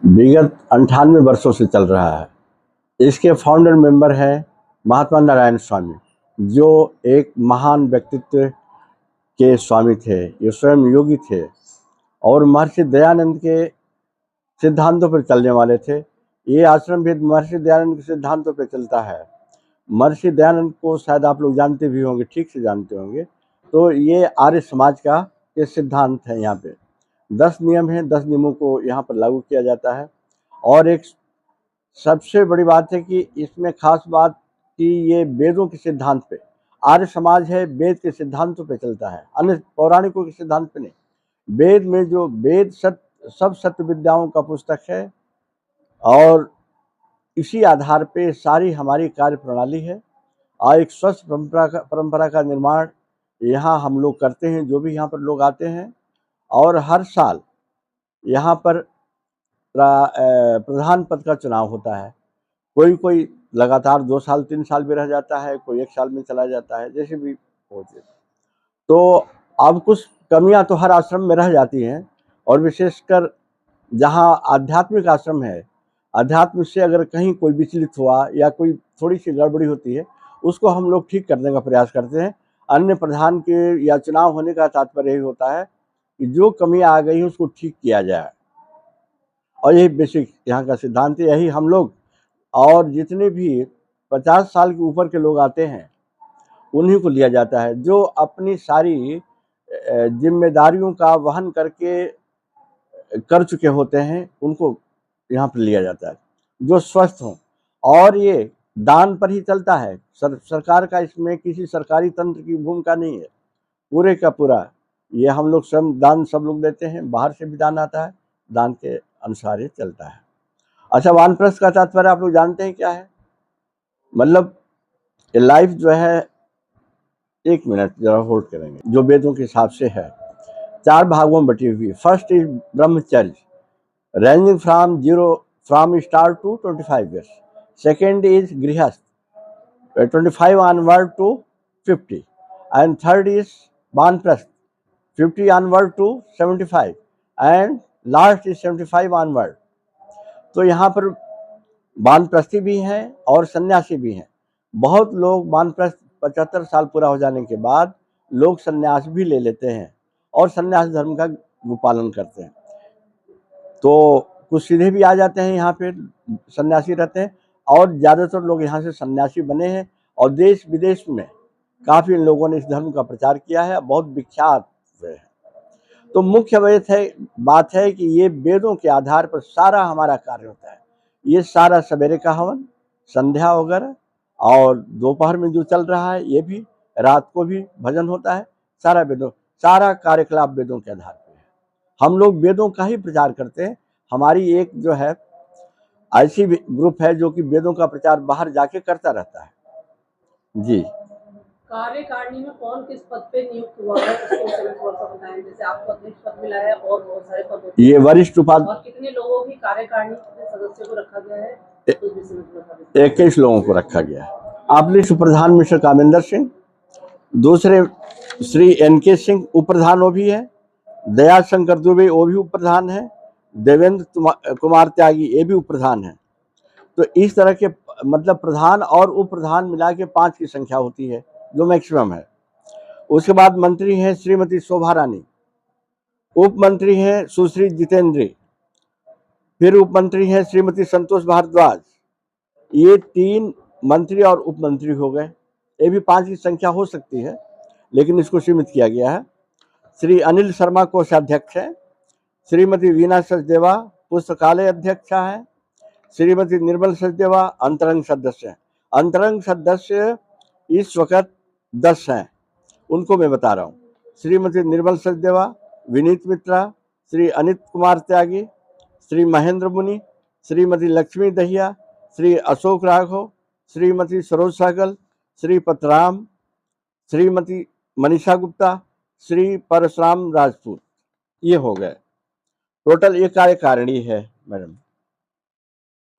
विगत 98 वर्षों से चल रहा है। इसके फाउंडर मेंबर है महात्मा नारायण स्वामी, जो एक महान व्यक्तित्व के स्वामी थे। ये स्वयं योगी थे और महर्षि दयानंद के सिद्धांतों पर चलने वाले थे। ये आश्रम भी महर्षि दयानंद के सिद्धांतों पर चलता है। महर्षि दयानंद को शायद आप लोग जानते भी होंगे, ठीक से जानते होंगे। तो ये आर्य समाज का ये सिद्धांत है। यहाँ पे 10 नियम हैं, 10 नियमों को यहाँ पर लागू किया जाता है। और एक सबसे बड़ी बात है कि इसमें खास बात कि ये वेदों के सिद्धांत पे, आर्य समाज है वेद के सिद्धांतों पे चलता है, अन्य पौराणिकों के सिद्धांत पे नहीं। वेद में जो वेद सब सत्य विद्याओं का पुस्तक है और इसी आधार पे सारी हमारी कार्य प्रणाली है। और एक स्वस्थ परंपरा का निर्माण यहाँ हम लोग करते हैं। जो भी यहाँ पर लोग आते हैं और हर साल यहाँ पर प्रधान पद का चुनाव होता है। कोई लगातार 2 साल 3 साल भी रह जाता है, कोई 1 साल में चला जाता है, जैसे भी होते। तो अब कुछ कमियां तो हर आश्रम में रह जाती हैं और विशेषकर जहाँ आध्यात्मिक आश्रम है, अध्यात्म से अगर कहीं कोई विचलित हुआ या कोई थोड़ी सी गड़बड़ी होती है, उसको हम लोग ठीक करने का प्रयास करते हैं। अन्य प्रधान के या चुनाव होने का तात्पर्य यही होता है कि जो कमियां आ गई हैं उसको ठीक किया जाए, और यही बेसिक यहाँ का सिद्धांत है। यही हम लोग और जितने भी 50 साल के ऊपर के लोग आते हैं उन्हीं को लिया जाता है, जो अपनी सारी जिम्मेदारियों का वहन करके कर चुके होते हैं, उनको यहाँ पर लिया जाता है, जो स्वस्थ हों। और ये दान पर ही चलता है। सरकार का इसमें किसी सरकारी तंत्र की भूमिका नहीं है। पूरे का पूरा ये हम लोग स्वयं दान सब लोग देते हैं, बाहर से भी दान आता है, दान के अनुसार ये चलता है। अच्छा, वानप्रस्थ का तात्पर्य आप लोग जानते हैं क्या है? मतलब लाइफ जो है, 1 मिनट जरा होल्ड करेंगे, जो वेदों के हिसाब से है 4 भागों में बटी हुई। First is brahmacharya, ranging from start to 25 years. Second is grihastha, 25 onward to 50, and third is वानप्रस्थ, 50 onward to 75, and last is 75 onward. तो यहाँ पर वानप्रस्थी भी हैं और सन्यासी भी हैं। बहुत लोग वानप्रस्थ 75 साल पूरा हो जाने के बाद लोग सन्यास भी ले लेते हैं और सन्यास धर्म का पालन करते हैं। तो कुछ सीधे भी आ जाते हैं, यहाँ पे सन्यासी रहते हैं, और ज़्यादातर लोग यहाँ से सन्यासी बने हैं और देश विदेश में काफ़ी लोगों ने इस धर्म का प्रचार किया है, बहुत विख्यात है। तो मुख्य बात है कि ये वेदों के आधार पर सारा हमारा कार्य होता है। ये सारा सवेरे का हवन, संध्या वगैरह, और दोपहर में जो चल रहा है ये भी, रात को भी भजन होता है। सारा कार्यकलाप वेदों के आधार पर है। हम लोग वेदों का ही प्रचार करते हैं। हमारी एक जो है ऐसी ग्रुप है जो कि वेदों का प्रचार बाहर जाके करता रहता है। जी, कार्यकारिणी में कौन किस पद पे नियुक्त हुआ है उसको थोड़ा सा बताएं। जैसे आपको अध्यक्ष पद मिला है और बहुत सारे पद होते हैं, ये वरिष्ठ उपाध्याय, और कितने लोगों की कार्यकारिणी के सदस्यों को रखा गया है? 21 लोगों को रखा गया है। आपने प्रधान मिस्टर कामेंद्र सिंह, दूसरे श्री NK सिंह उप प्रधान वो भी है, दया शंकर दुबे वो भी उप प्रधान है, देवेंद्र कुमार त्यागी ये भी उप प्रधान है। तो इस तरह के मतलब प्रधान और उप प्रधान मिला के 5 की संख्या होती है, जो मैक्सिमम है। उसके बाद मंत्री हैं श्रीमती शोभा रानी, उप मंत्री हैं सुश्री जितेंद्री, फिर उप मंत्री हैं श्रीमती संतोष भारद्वाज। ये 3 मंत्री और उप मंत्री हो गए। ये भी 5 की संख्या हो सकती है, लेकिन इसको सीमित किया गया है। श्री अनिल शर्मा कोषाध्यक्ष है, श्रीमती वीणा सचदेवा पुस्तकालय अध्यक्षा है, श्रीमती निर्मल सचदेवा अंतरंग सदस्य हैं। अंतरंग सदस्य इस वक्त 10 हैं, उनको मैं बता रहा हूँ। श्रीमती निर्मल सचदेवा, विनीत मित्रा, श्री अनित कुमार त्यागी, श्री महेंद्र मुनि, श्रीमती लक्ष्मी दहिया, श्री अशोक राघव, श्रीमती सरोज सहगल, श्री पतराम, श्रीमती मनीषा गुप्ता, श्री परशुराम राजपूत। ये हो गए टोटल। ये कार्यकारिणी है मैडम।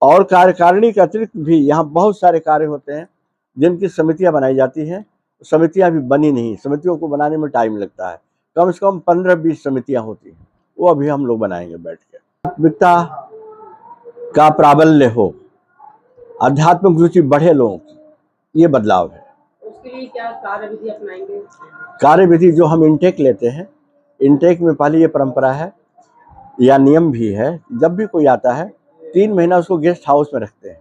और कार्यकारिणी के अतिरिक्त भी यहाँ बहुत सारे कार्य होते हैं जिनकी समितियां बनाई जाती हैं। समितियां भी बनी नहीं, समितियों को बनाने में टाइम लगता है। कम से कम 15-20 समितियां होती हैं, वो अभी हम लोग बनाएंगे बैठ के। प्राथमिकता का प्राबल्य हो, आध्यात्मिक रुचि बढ़े लोगों की, ये बदलाव है। उसके लिए क्या कार्यविधि अपनाएंगे? कार्यविधि जो हम इनटेक लेते हैं, इनटेक में पहले ये परंपरा है या नियम भी है, जब भी कोई आता है 3 महीना उसको गेस्ट हाउस में रखते हैं।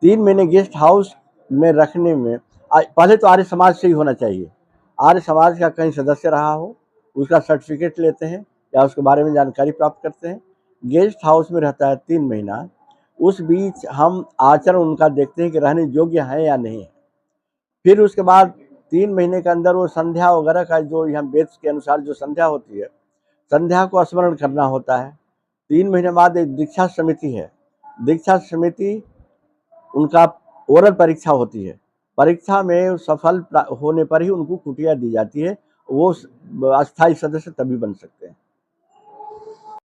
3 महीने गेस्ट हाउस में रखने में पहले तो आर्य समाज से ही होना चाहिए। आर्य समाज का कहीं सदस्य रहा हो, उसका सर्टिफिकेट लेते हैं या उसके बारे में जानकारी प्राप्त करते हैं। गेस्ट हाउस में रहता है 3 महीना, उस बीच हम आचरण उनका देखते हैं कि रहने योग्य है या नहीं है। फिर उसके बाद 3 महीने के अंदर वो संध्या वगैरह का जो यहाँ वेद के अनुसार जो संध्या होती है, संध्या को स्मरण करना होता है। 3 महीने बाद एक दीक्षा समिति है, दीक्षा समिति उनका ओरल परीक्षा होती है, परीक्षा में सफल होने पर ही उनको कुटिया दी जाती है, वो अस्थायी सदस्य तभी बन सकते हैं।